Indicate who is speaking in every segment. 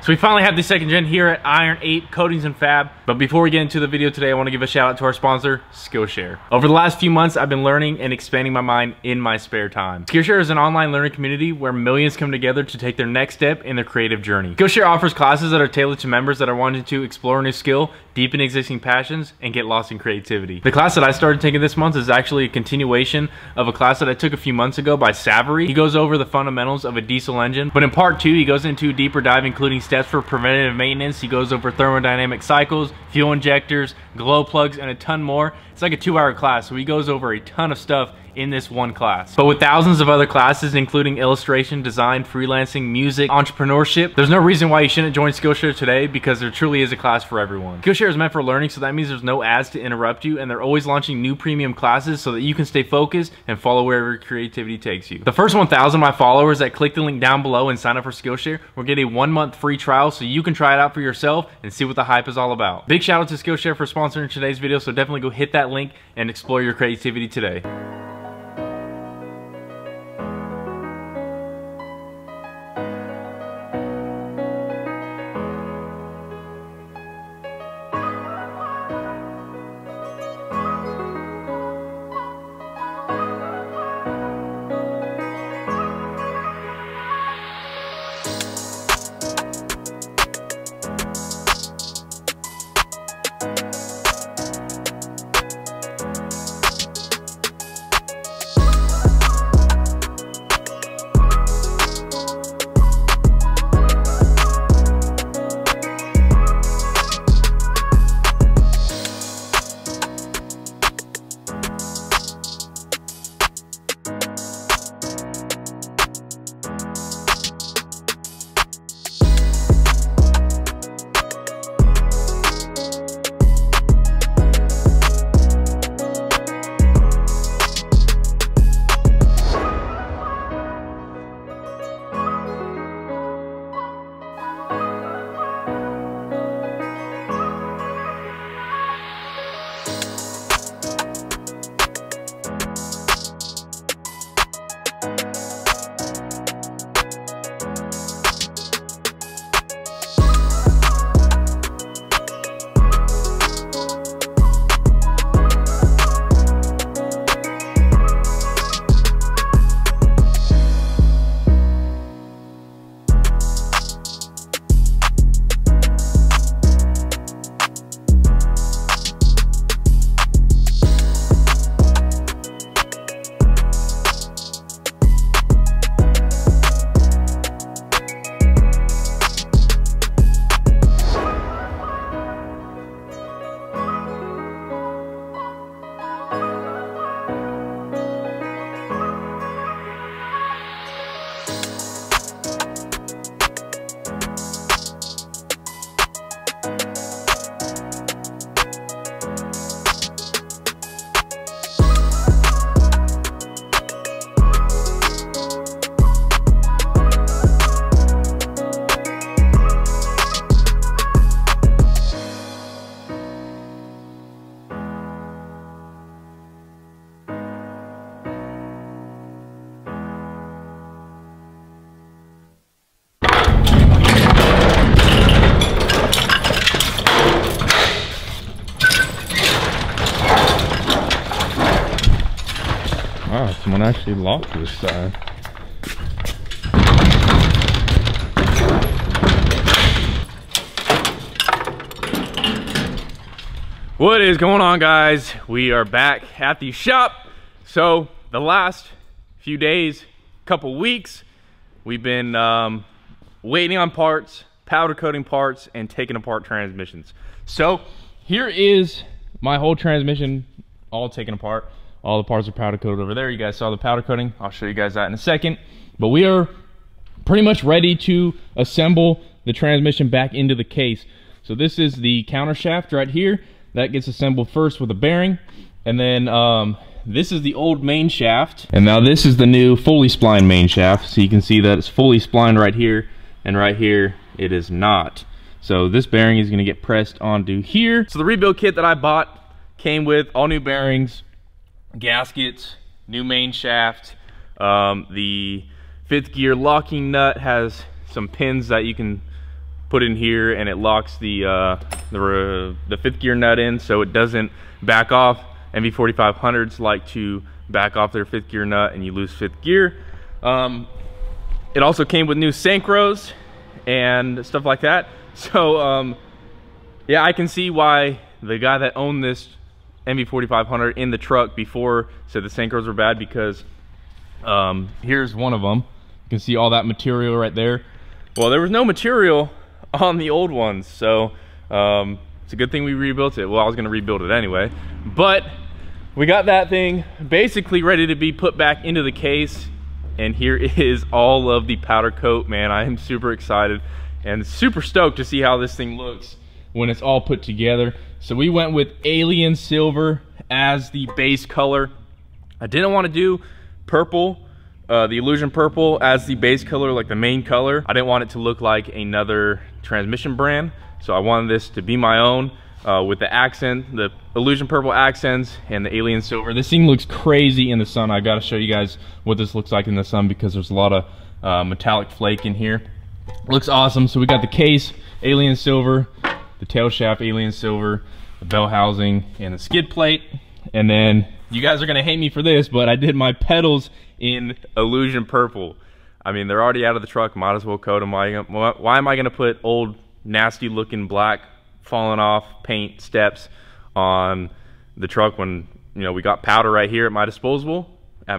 Speaker 1: So we finally have the second gen here at Iron 8 Coatings and Fab. But before we get into the video today, I want to give a shout out to our sponsor, Skillshare. Over the last few months, I've been learning and expanding my mind in my spare time. Skillshare is an online learning community where millions come together to take their next step in their creative journey. Skillshare offers classes that are tailored to members that are wanting to explore a new skill, deepen existing passions, and get lost in creativity. The class that I started taking this month is actually a continuation of a class that I took a few months ago by Savory. He goes over the fundamentals of a diesel engine, but in part 2, he goes into a deeper dive, including steps for preventative maintenance. He goes over thermodynamic cycles, fuel injectors, glow plugs, and a ton more. It's like a 2-hour class, so he goes over a ton of stuff in this one class. But with thousands of other classes, including illustration, design, freelancing, music, entrepreneurship, there's no reason why you shouldn't join Skillshare today, because there truly is a class for everyone. Skillshare is meant for learning, so that means there's no ads to interrupt you, and they're always launching new premium classes so that you can stay focused and follow wherever creativity takes you. The first 1,000 of my followers that click the link down below and sign up for Skillshare will get a 1-month free trial so you can try it out for yourself and see what the hype is all about. Big shout out to Skillshare for sponsoring today's video, so definitely go hit that link and explore your creativity today.
Speaker 2: Wow, someone actually locked this side.
Speaker 1: What is going on, guys? We are back at the shop. So the last few days, couple weeks, we've been waiting on parts, powder coating parts, and taking apart transmissions. So here is my whole transmission all taken apart. All the parts are powder coated over there. You guys saw the powder coating. I'll show you guys that in a second. But we are pretty much ready to assemble the transmission back into the case. So this is the counter shaft right here. That gets assembled first with a bearing. And then this is the old main shaft. And now this is the new fully splined main shaft. So you can see that it's fully splined right here. And right here, it is not. So this bearing is gonna get pressed onto here. So the rebuild kit that I bought came with all new bearings, gaskets, new main shaft. The 5th gear locking nut has some pins that you can put in here and it locks the fifth gear nut in so it doesn't back off. MV4500s like to back off their fifth gear nut and you lose fifth gear. It also came with new synchros and stuff like that. So yeah, I can see why the guy that owned this MV4500 in the truck before said the synchros were bad, because here's one of them. You can see all that material right there. Well, there was no material on the old ones, so it's a good thing we rebuilt it. Well, I was gonna rebuild it anyway, but we got that thing basically ready to be put back into the case, and here is all of the powder coat. Man, I am super excited and super stoked to see how this thing looks when it's all put together. So we went with alien silver as the base color. I didn't want to do purple, the illusion purple as the base color, like the main color. I didn't want it to look like another transmission brand, so I wanted this to be my own with the accent, the illusion purple accents and the alien silver. This thing looks crazy in the sun. I got to show you guys what this looks like in the sun because there's a lot of metallic flake in here. Looks awesome. So we got the case alien silver, the tail shaft alien silver, the bell housing, and the skid plate. And then you guys are gonna hate me for this, but I did my pedals in illusion purple. I mean, they're already out of the truck, might as well coat them. Why am I gonna put old nasty looking black falling off paint steps on the truck when, you know, we got powder right here at my disposal. So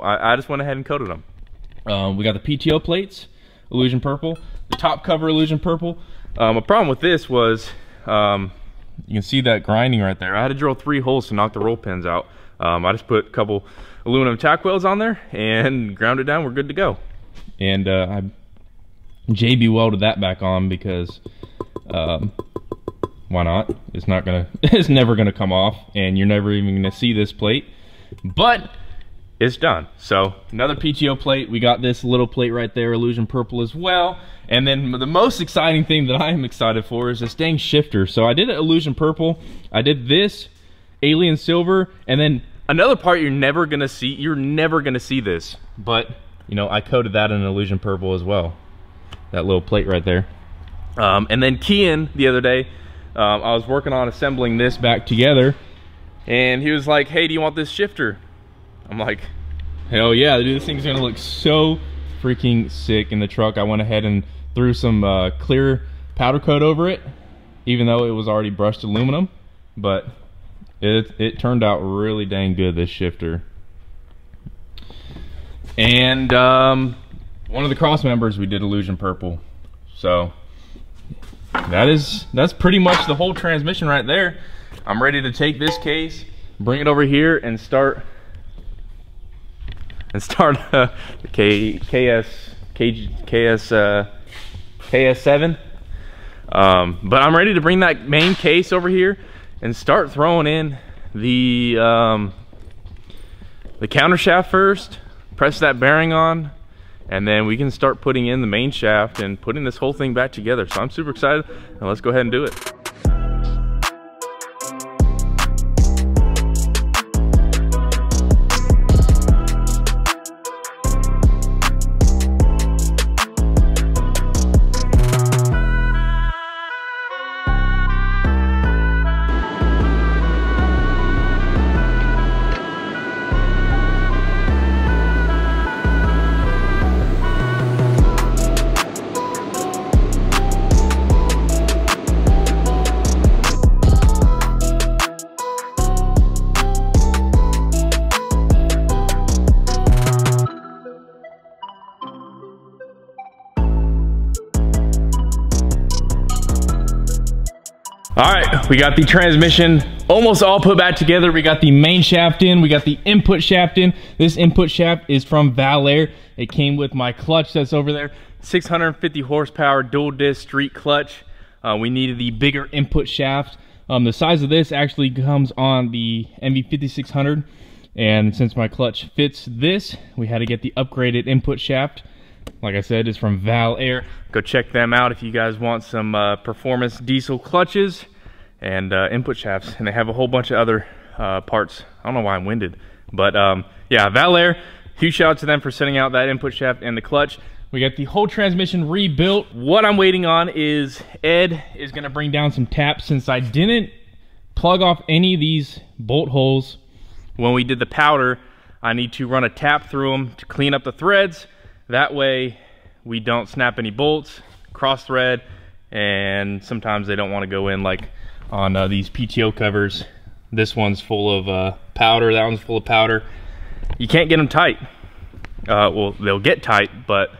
Speaker 1: I just went ahead and coated them. We got the PTO plates, illusion purple, the top cover illusion purple. A problem with this was you can see that grinding right there. I had to drill 3 holes to knock the roll pins out. I just put a couple aluminum tack welds on there and ground it down. We're good to go. And I JB welded that back on because why not? It's not gonna it's never gonna come off, and you're never even gonna see this plate, but it's done. So another PTO plate. We got this little plate right there, illusion purple as well. And then the most exciting thing that I am excited for is this dang shifter. So I did an illusion purple, I did this alien silver, and then another part you're never gonna see this, but you know, I coated that in an illusion purple as well, that little plate right there. And then Kian the other day, I was working on assembling this back together, and he was like, hey, do you want this shifter? I'm like, hell yeah, dude, this thing's gonna look so freaking sick in the truck. I went ahead and threw some clear powder coat over it, even though it was already brushed aluminum, but it turned out really dang good, this shifter. And one of the cross members we did illusion purple. So that's pretty much the whole transmission right there. I'm ready to take this case, bring it over here, and start the KS7. But I'm ready to bring that main case over here and start throwing in the counter shaft first, press that bearing on, and then we can start putting in the main shaft and putting this whole thing back together. So I'm super excited, and let's go ahead and do it. All right, we got the transmission almost all put back together. We got the main shaft in, we got the input shaft in. This input shaft is from Valair. It came with my clutch that's over there. 650 horsepower dual disc street clutch. We needed the bigger input shaft. The size of this actually comes on the MV5600, and since my clutch fits this, we had to get the upgraded input shaft. Like I said, it's from Valair. Go check them out if you guys want some performance diesel clutches and input shafts. And they have a whole bunch of other parts. I don't know why I'm winded, but yeah, Valair. Huge shout out to them for sending out that input shaft and the clutch. We got the whole transmission rebuilt. What I'm waiting on is Ed is gonna bring down some taps since I didn't plug off any of these bolt holes. When we did the powder, I need to run a tap through them to clean up the threads. That way we don't snap any bolts, cross thread, and sometimes they don't want to go in like on these PTO covers. This one's full of powder, that one's full of powder. You can't get them tight. Well, they'll get tight, but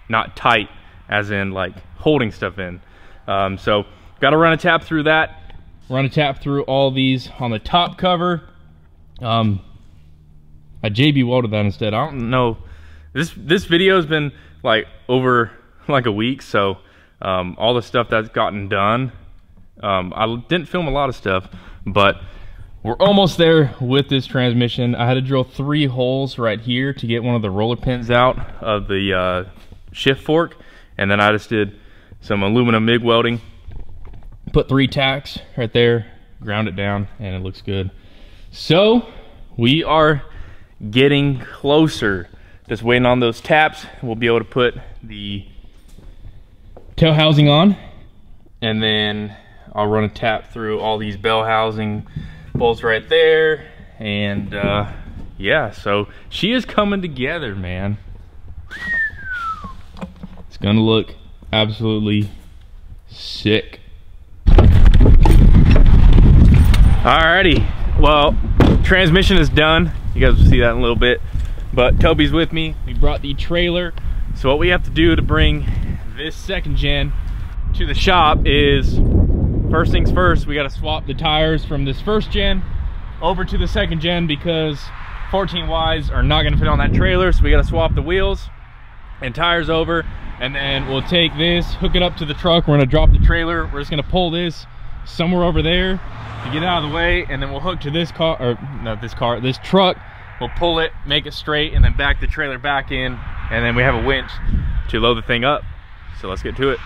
Speaker 1: not tight as in like holding stuff in. So gotta run a tap through that, run a tap through all these on the top cover. I JB welded that instead. I don't know, this video has been like over like a week, so all the stuff that's gotten done, I didn't film a lot of stuff, but we're almost there with this transmission. I had to drill 3 holes right here to get one of the roller pins out of the shift fork, and then I just did some aluminum MIG welding, put 3 tacks right there, ground it down, and it looks good. So we are getting closer, just waiting on those taps. We'll be able to put the tail housing on, and then I'll run a tap through all these bell housing bolts right there, and yeah, so she is coming together, man. It's gonna look absolutely sick. Alrighty, well, transmission is done. You guys will see that in a little bit, but Toby's with me. We brought the trailer. So what we have to do to bring this 2nd gen to the shop is, first things first, we got to swap the tires from this 1st gen over to the 2nd gen because 14Ys are not going to fit on that trailer. So we got to swap the wheels and tires over, and then we'll take this, hook it up to the truck. We're going to drop the trailer. We're just going to pull this somewhere over there to get it out of the way, and then we'll hook to this car, or not this car, this truck. We'll pull it, make it straight, and then back the trailer back in, and then we have a winch to load the thing up. So let's get to it.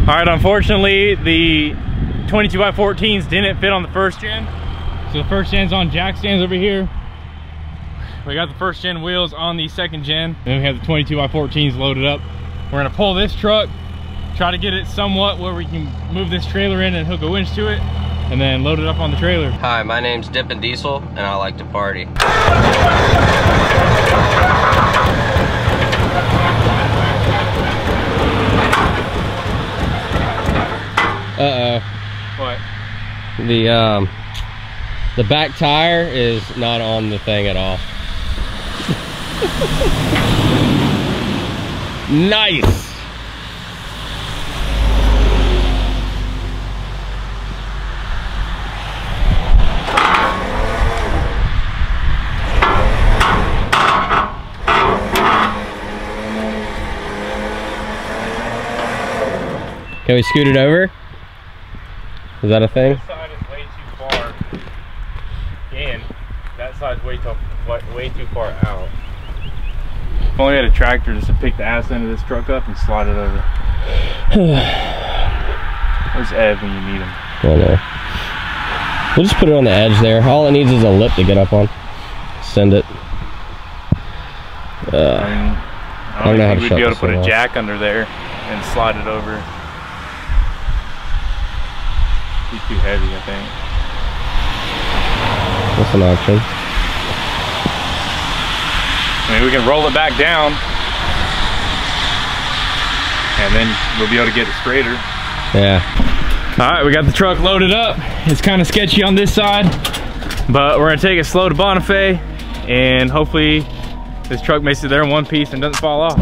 Speaker 1: All right, unfortunately, the 22x14s didn't fit on the 1st gen. So the 1st gen's on jack stands over here. We got the 1st gen wheels on the 2nd gen, and then we have the 22x14s loaded up. We're gonna pull this truck, try to get it somewhat where we can move this trailer in and hook a winch to it, and then load it up on the trailer.
Speaker 3: Hi, my name's Dippin Diesel, and I like to party.
Speaker 4: Uh-oh.
Speaker 1: What?
Speaker 4: The back tire is not on the thing at all. Nice. Can we scoot it over? Is that a thing?
Speaker 1: This side is way too far in. That side's way too far out. If only we had a tractor just to pick the ass end of this truck up and slide it over. Where's Ed when you need him?
Speaker 4: I know. We'll just put it on the edge there. All it needs is a lip to get up on. Send it.
Speaker 1: I don't know how to we'd be able to put a jack under there and slide it over. He's too heavy, I think.
Speaker 4: That's an option.
Speaker 1: I mean, we can roll it back down, and then we'll be able to get it straighter.
Speaker 4: Yeah.
Speaker 1: All right, we got the truck loaded up. It's kind of sketchy on this side, but we're gonna take it slow to Bonifay, and hopefully this truck makes it there in one piece and doesn't fall off.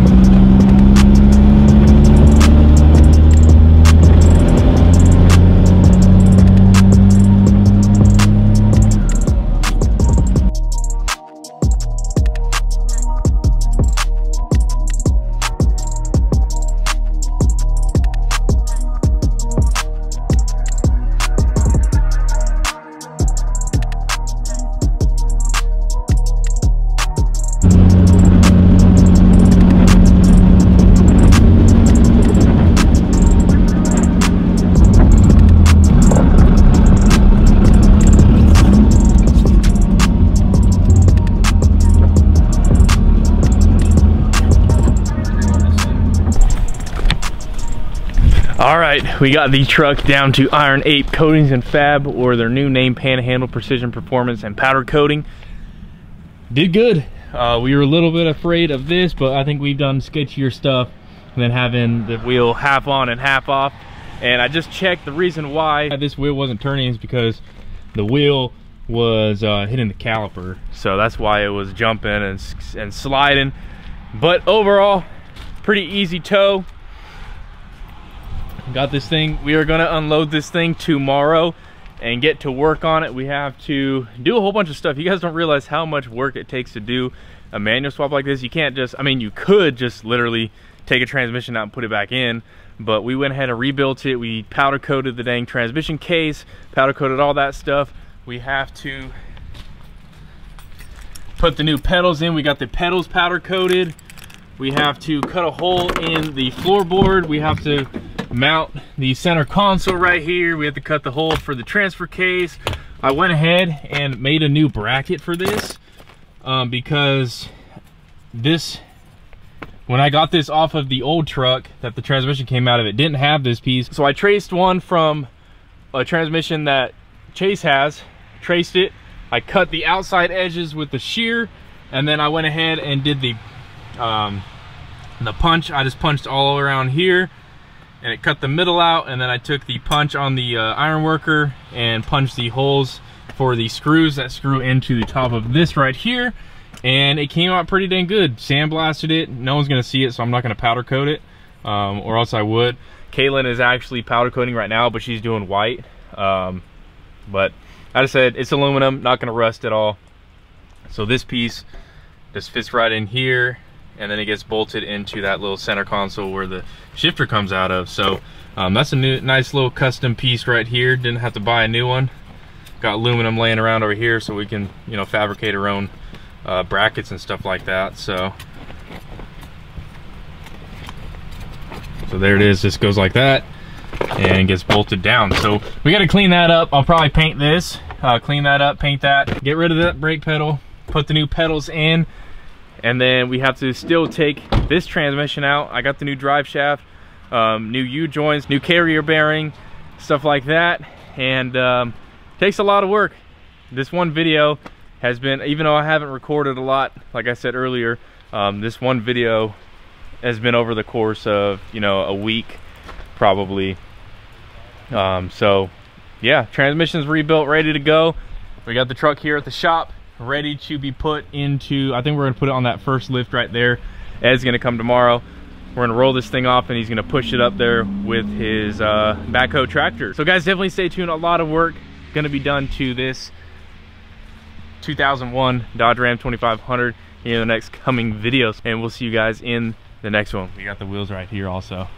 Speaker 1: All right, we got the truck down to Iron 8 Coatings and Fab, or their new name, Panhandle Precision Performance and Powder Coating. Did good. We were a little bit afraid of this, but I think we've done sketchier stuff than having the wheel half on and half off. And I just checked, the reason why this wheel wasn't turning is because the wheel was hitting the caliper. So that's why it was jumping and sliding. But overall, pretty easy tow. Got this thing. We are gonna unload this thing tomorrow and get to work on it. We have to do a whole bunch of stuff. You guys don't realize how much work it takes to do a manual swap like this. You can't just, I mean, you could just literally take a transmission out and put it back in, but we went ahead and rebuilt it. We powder coated the dang transmission case, powder coated all that stuff. We have to put the new pedals in. We got the pedals powder coated. We have to cut a hole in the floorboard. We have to mount the center console right here. We have to cut the hole for the transfer case. I went ahead and made a new bracket for this because this, when I got this off of the old truck that the transmission came out of, it didn't have this piece. So I traced one from a transmission that Chase has, traced it. I cut the outside edges with the shear, and then I went ahead and did the punch. I just punched all around here, and it cut the middle out, and then I took the punch on the iron worker and punched the holes for the screws that screw into the top of this right here, and it came out pretty dang good. Sandblasted it. No one's gonna see it, so I'm not gonna powder coat it, or else I would. Caitlin is actually powder coating right now, but she's doing white. But I just said it's aluminum, not gonna rust at all. So this piece just fits right in here, and then it gets bolted into that little center console where the shifter comes out of. So that's a nice little custom piece right here. Didn't have to buy a new one. Got aluminum laying around over here so we can, you know, fabricate our own brackets and stuff like that. So there it is. Just goes like that and gets bolted down. So we got to clean that up. I'll probably paint this, clean that up, paint that, get rid of that brake pedal, put the new pedals in. And then we have to still take this transmission out. I got the new drive shaft, new U-joints, new carrier bearing, stuff like that. And takes a lot of work. This one video has been, even though I haven't recorded a lot, like I said earlier, this one video has been over the course of, you know, a week probably. So yeah, transmission's rebuilt, ready to go. We got the truck here at the shop, ready to be put into, I think we're gonna put it on that first lift right there. Ed's gonna come tomorrow. We're gonna roll this thing off and he's gonna push it up there with his backhoe tractor. So guys, definitely stay tuned. A lot of work gonna be done to this 2001 Dodge Ram 2500 in the next coming videos, and we'll see you guys in the next one. We got the wheels right here also,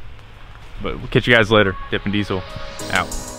Speaker 1: but we'll catch you guys later. Dippin Diesel out.